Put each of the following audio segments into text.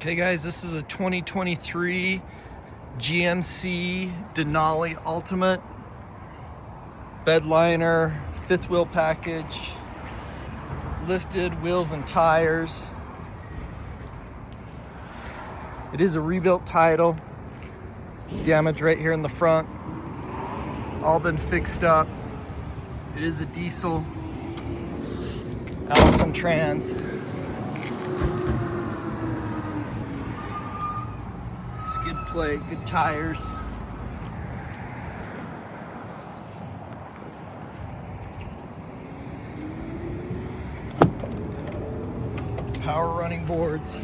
Okay guys, this is a 2023 GMC Denali Ultimate. Bed liner, fifth wheel package, lifted wheels and tires. It is a rebuilt title. Damage right here in the front. All been fixed up. It is a diesel. Allison Trans. Skid plate, good tires. Power running boards.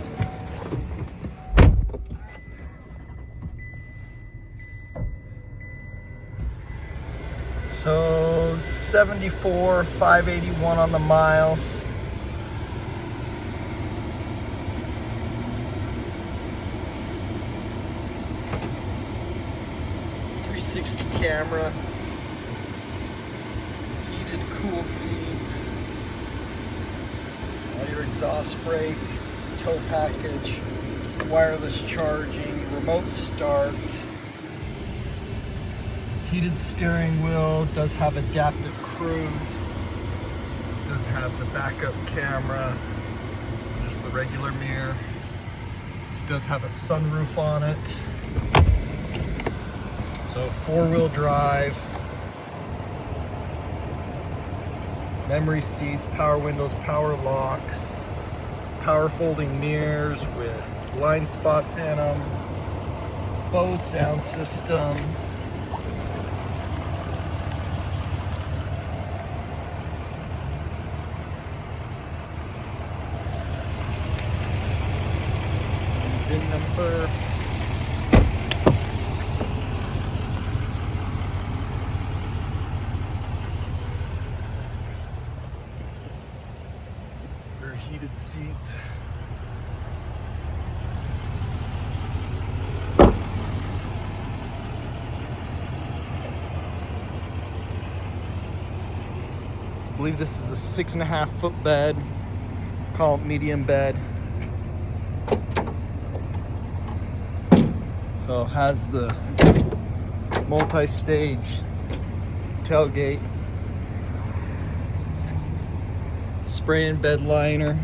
So 74,581 on the miles. .360 camera, heated, cooled seats, all your exhaust brake, tow package, wireless charging, remote start, heated steering wheel, does have adaptive cruise, does have the backup camera, just the regular mirror. This does have a sunroof on it. So four-wheel drive, memory seats, power windows, power locks, power folding mirrors with blind spots in them, Bose sound system, VIN number. Heated seats. I believe this is a 6.5 foot bed. Call it medium bed. So it has the multi-stage tailgate. Spray and bed liner.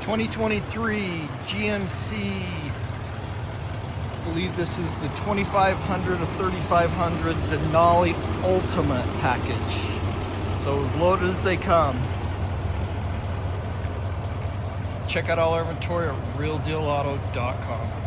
'23 GMC, I believe this is the 2500 or 3500 Denali Ultimate package. So as loaded as they come. Check out all our inventory at realdealauto.com.